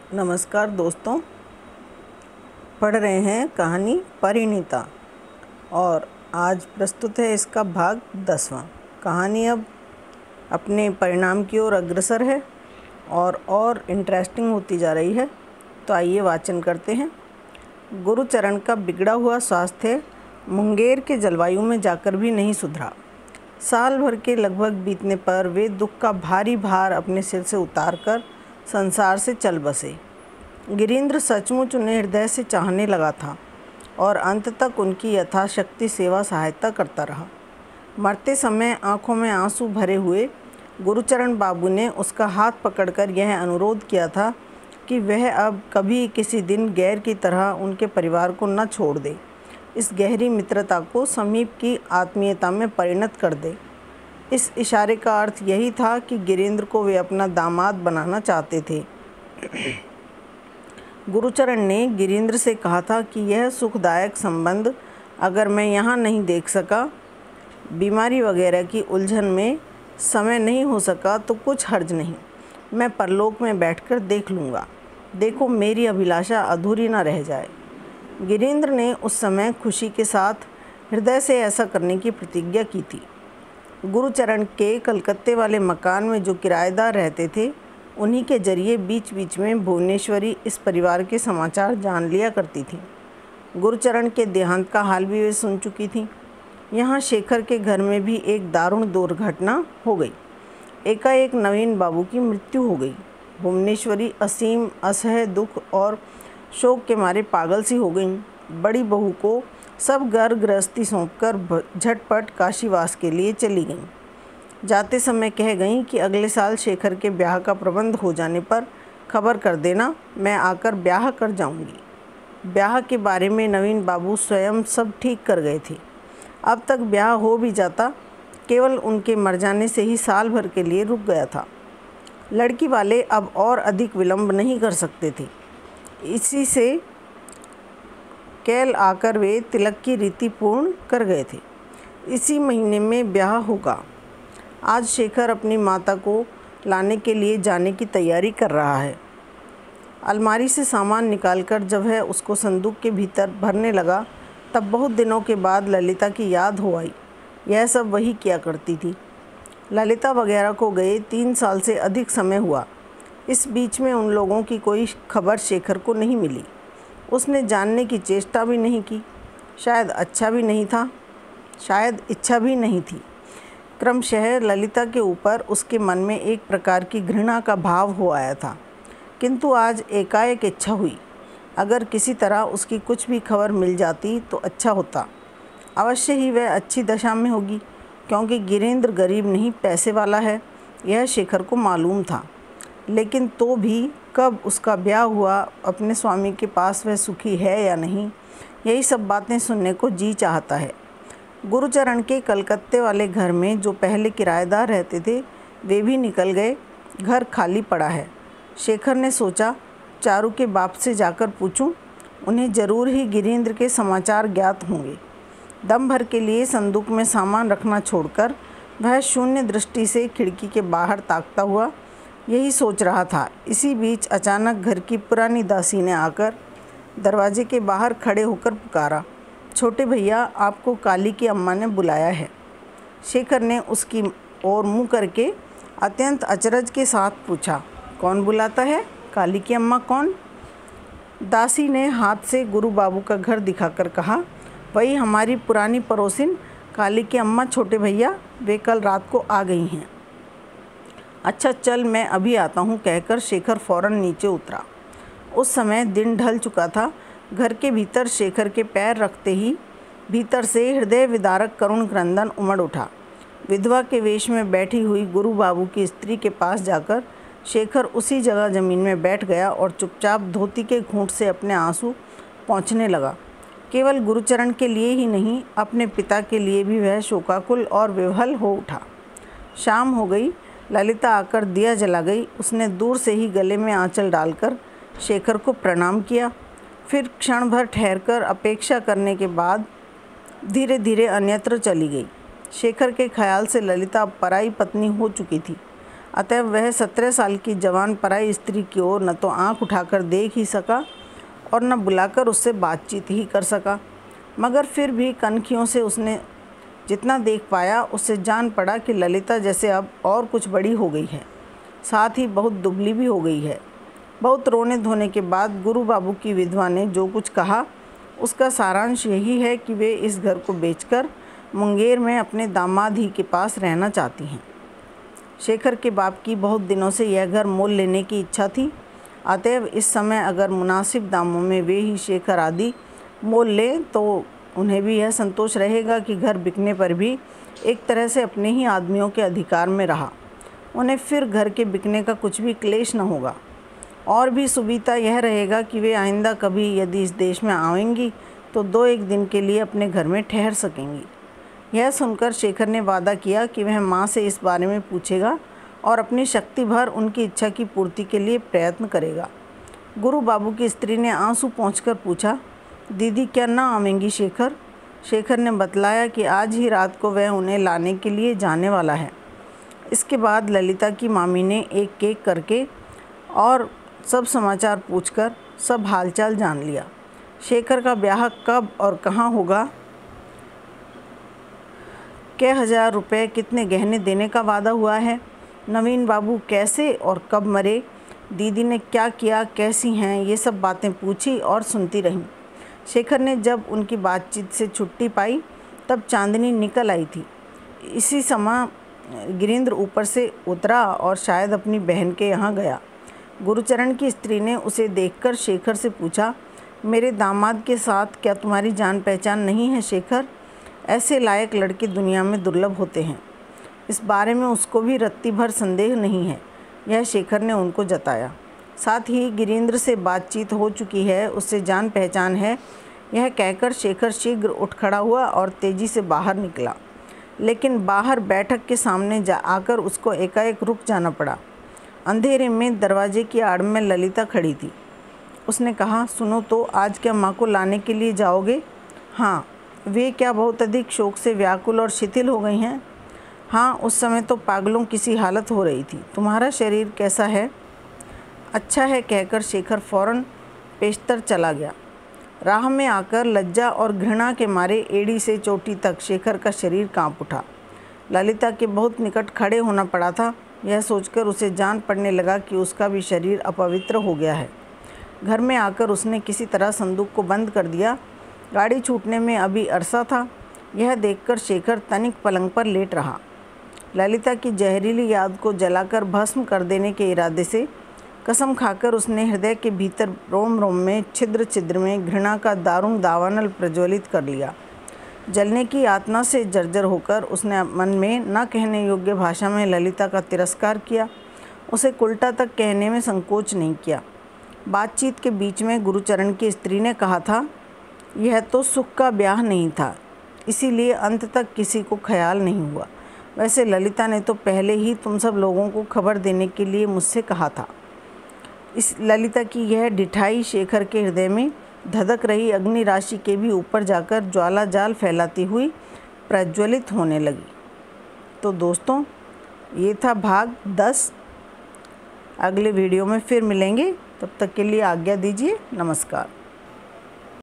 नमस्कार दोस्तों, पढ़ रहे हैं कहानी परिणीता और आज प्रस्तुत है इसका भाग 10वां। कहानी अब अपने परिणाम की ओर अग्रसर है और इंटरेस्टिंग होती जा रही है। तो आइए वाचन करते हैं। गुरुचरण का बिगड़ा हुआ स्वास्थ्य मुंगेर के जलवायु में जाकर भी नहीं सुधरा। साल भर के लगभग बीतने पर वे दुख का भारी भार अपने सिर से उतारकर संसार से चल बसे। गिरीन्द्र सचमुच उन्हें हृदय से चाहने लगा था और अंत तक उनकी यथाशक्ति सेवा सहायता करता रहा। मरते समय आंखों में आंसू भरे हुए गुरुचरण बाबू ने उसका हाथ पकड़कर यह अनुरोध किया था कि वह अब कभी किसी दिन गैर की तरह उनके परिवार को न छोड़ दे, इस गहरी मित्रता को समीप की आत्मीयता में परिणत कर दे। इस इशारे का अर्थ यही था कि गिरीन्द्र को वे अपना दामाद बनाना चाहते थे। गुरुचरण ने गिरीन्द्र से कहा था कि यह सुखदायक संबंध अगर मैं यहाँ नहीं देख सका, बीमारी वगैरह की उलझन में समय नहीं हो सका तो कुछ हर्ज नहीं, मैं परलोक में बैठकर देख लूँगा। देखो मेरी अभिलाषा अधूरी न रह जाए। गिरीन्द्र ने उस समय खुशी के साथ हृदय से ऐसा करने की प्रतिज्ञा की थी। गुरुचरण के कलकत्ते वाले मकान में जो किराएदार रहते थे, उन्हीं के जरिए बीच बीच में भुवनेश्वरी इस परिवार के समाचार जान लिया करती थी। गुरुचरण के देहांत का हाल भी वे सुन चुकी थी। यहाँ शेखर के घर में भी एक दारुण दुर्घटना हो गई। एकाएक नवीन बाबू की मृत्यु हो गई। भुवनेश्वरी असीम असह्य दुख और शोक के मारे पागल सी हो गई। बड़ी बहू को सब घर गृहस्थी सौंपकर झटपट काशीवास के लिए चली गईं। जाते समय कह गईं कि अगले साल शेखर के ब्याह का प्रबंध हो जाने पर खबर कर देना, मैं आकर ब्याह कर जाऊंगी। ब्याह के बारे में नवीन बाबू स्वयं सब ठीक कर गए थे। अब तक ब्याह हो भी जाता, केवल उनके मर जाने से ही साल भर के लिए रुक गया था। लड़की वाले अब और अधिक विलंब नहीं कर सकते थे। इसी से कैल आकर वे तिलक की रीति पूर्ण कर गए थे। इसी महीने में ब्याह होगा। आज शेखर अपनी माता को लाने के लिए जाने की तैयारी कर रहा है। अलमारी से सामान निकालकर जब वह उसको संदूक के भीतर भरने लगा, तब बहुत दिनों के बाद ललिता की याद हो आई। यह सब वही किया करती थी। ललिता वगैरह को गए 3 साल से अधिक समय हुआ। इस बीच में उन लोगों की कोई खबर शेखर को नहीं मिली। उसने जानने की चेष्टा भी नहीं की। शायद अच्छा भी नहीं था, शायद इच्छा भी नहीं थी। क्रमशः ललिता के ऊपर उसके मन में एक प्रकार की घृणा का भाव हो आया था। किंतु आज एकाएक इच्छा हुई, अगर किसी तरह उसकी कुछ भी खबर मिल जाती तो अच्छा होता। अवश्य ही वह अच्छी दशा में होगी, क्योंकि गिरीन्द्र गरीब नहीं पैसे वाला है, यह शेखर को मालूम था। लेकिन तो भी कब उसका ब्याह हुआ, अपने स्वामी के पास वह सुखी है या नहीं, यही सब बातें सुनने को जी चाहता है। गुरुचरण के कलकत्ते वाले घर में जो पहले किराएदार रहते थे, वे भी निकल गए। घर खाली पड़ा है। शेखर ने सोचा, चारू के बाप से जाकर पूछूं, उन्हें जरूर ही गिरीन्द्र के समाचार ज्ञात होंगे। दम भर के लिए संदूक में सामान रखना छोड़कर वह शून्य दृष्टि से खिड़की के बाहर ताकता हुआ यही सोच रहा था। इसी बीच अचानक घर की पुरानी दासी ने आकर दरवाजे के बाहर खड़े होकर पुकारा, छोटे भैया, आपको काली की अम्मा ने बुलाया है। शेखर ने उसकी ओर मुँह करके अत्यंत अचरज के साथ पूछा, कौन बुलाता है? काली की अम्मा कौन? दासी ने हाथ से गुरु बाबू का घर दिखाकर कहा, वही हमारी पुरानी पड़ोसिन काली की अम्मा छोटे भैया, वे कल रात को आ गई हैं। अच्छा चल, मैं अभी आता हूँ, कहकर शेखर फौरन नीचे उतरा। उस समय दिन ढल चुका था। घर के भीतर शेखर के पैर रखते ही भीतर से हृदय विदारक करुण क्रंदन उमड़ उठा। विधवा के वेश में बैठी हुई गुरु बाबू की स्त्री के पास जाकर शेखर उसी जगह ज़मीन में बैठ गया और चुपचाप धोती के घूंट से अपने आंसू पोंछने लगा। केवल गुरुचरण के लिए ही नहीं, अपने पिता के लिए भी वह शोकाकुल और विह्वल हो उठा। शाम हो गई। ललिता आकर दिया जला गई। उसने दूर से ही गले में आंचल डालकर शेखर को प्रणाम किया। फिर क्षण भर ठहरकर अपेक्षा करने के बाद धीरे धीरे अन्यत्र चली गई। शेखर के ख्याल से ललिता पराई पत्नी हो चुकी थी। अतः वह 17 साल की जवान पराई स्त्री की ओर न तो आंख उठाकर देख ही सका और न बुलाकर उससे बातचीत ही कर सका। मगर फिर भी कनखियों से उसने जितना देख पाया उससे जान पड़ा कि ललिता जैसे अब और कुछ बड़ी हो गई है, साथ ही बहुत दुबली भी हो गई है। बहुत रोने धोने के बाद गुरु बाबू की विधवा ने जो कुछ कहा उसका सारांश यही है कि वे इस घर को बेचकर मुंगेर में अपने दामाद ही के पास रहना चाहती हैं। शेखर के बाप की बहुत दिनों से यह घर मोल लेने की इच्छा थी। अतएव इस समय अगर मुनासिब दामों में वे ही शेखर आदि मोल लें तो उन्हें भी यह संतोष रहेगा कि घर बिकने पर भी एक तरह से अपने ही आदमियों के अधिकार में रहा। उन्हें फिर घर के बिकने का कुछ भी क्लेश न होगा। और भी सुविधा यह रहेगा कि वे आइंदा कभी यदि इस देश में आएंगी तो 2-1 दिन के लिए अपने घर में ठहर सकेंगी। यह सुनकर शेखर ने वादा किया कि वह माँ से इस बारे में पूछेगा और अपनी शक्ति भर उनकी इच्छा की पूर्ति के लिए प्रयत्न करेगा। गुरु बाबू की स्त्री ने आंसू पोंछकर पूछा, दीदी क्या ना आवेंगी शेखर? शेखर ने बतलाया कि आज ही रात को वह उन्हें लाने के लिए जाने वाला है। इसके बाद ललिता की मामी ने एक एक करके और सब समाचार पूछकर सब हालचाल जान लिया। शेखर का ब्याह कब और कहाँ होगा, कै हजार रुपये कितने गहने देने का वादा हुआ है, नवीन बाबू कैसे और कब मरे, दीदी ने क्या किया, कैसी हैं, ये सब बातें पूछी और सुनती रहीं। शेखर ने जब उनकी बातचीत से छुट्टी पाई तब चांदनी निकल आई थी। इसी समय गिरीन्द्र ऊपर से उतरा और शायद अपनी बहन के यहाँ गया। गुरुचरण की स्त्री ने उसे देखकर शेखर से पूछा, मेरे दामाद के साथ क्या तुम्हारी जान पहचान नहीं है शेखर? ऐसे लायक लड़के दुनिया में दुर्लभ होते हैं। इस बारे में उसको भी रत्ती भर संदेह नहीं है, यह शेखर ने उनको जताया। साथ ही गिरीन्द्र से बातचीत हो चुकी है, उससे जान पहचान है, यह कहकर शेखर शीघ्र उठ खड़ा हुआ और तेज़ी से बाहर निकला। लेकिन बाहर बैठक के सामने आकर उसको एकाएक रुक जाना पड़ा। अंधेरे में दरवाजे की आड़ में ललिता खड़ी थी। उसने कहा, सुनो तो, आज क्या माँ को लाने के लिए जाओगे? हाँ। वे क्या बहुत अधिक शोक से व्याकुल और शिथिल हो गई हैं? हाँ, उस समय तो पागलों किसी हालत हो रही थी। तुम्हारा शरीर कैसा है? अच्छा है, कहकर शेखर फौरन पेशतर चला गया। राह में आकर लज्जा और घृणा के मारे एड़ी से चोटी तक शेखर का शरीर कांप उठा। ललिता के बहुत निकट खड़े होना पड़ा था। यह सोचकर उसे जान पड़ने लगा कि उसका भी शरीर अपवित्र हो गया है। घर में आकर उसने किसी तरह संदूक को बंद कर दिया। गाड़ी छूटने में अभी अरसा था। यह देखकर शेखर तनिक पलंग पर लेट रहा। ललिता की जहरीली याद को जलाकर भस्म कर देने के इरादे से कसम खाकर उसने हृदय के भीतर रोम रोम में छिद्र छिद्र में घृणा का दारुण दावानल प्रज्वलित कर लिया। जलने की यातना से जर्जर होकर उसने मन में न कहने योग्य भाषा में ललिता का तिरस्कार किया। उसे उल्टा तक कहने में संकोच नहीं किया। बातचीत के बीच में गुरुचरण की स्त्री ने कहा था, यह तो सुख का ब्याह नहीं था, इसीलिए अंत तक किसी को ख्याल नहीं हुआ। वैसे ललिता ने तो पहले ही तुम सब लोगों को खबर देने के लिए मुझसे कहा था। इस ललिता की यह ढिठाई शेखर के हृदय में धधक रही अग्नि राशि के भी ऊपर जाकर ज्वाला जाल फैलाती हुई प्रज्वलित होने लगी। तो दोस्तों, ये था भाग 10। अगले वीडियो में फिर मिलेंगे, तब तक के लिए आज्ञा दीजिए। नमस्कार।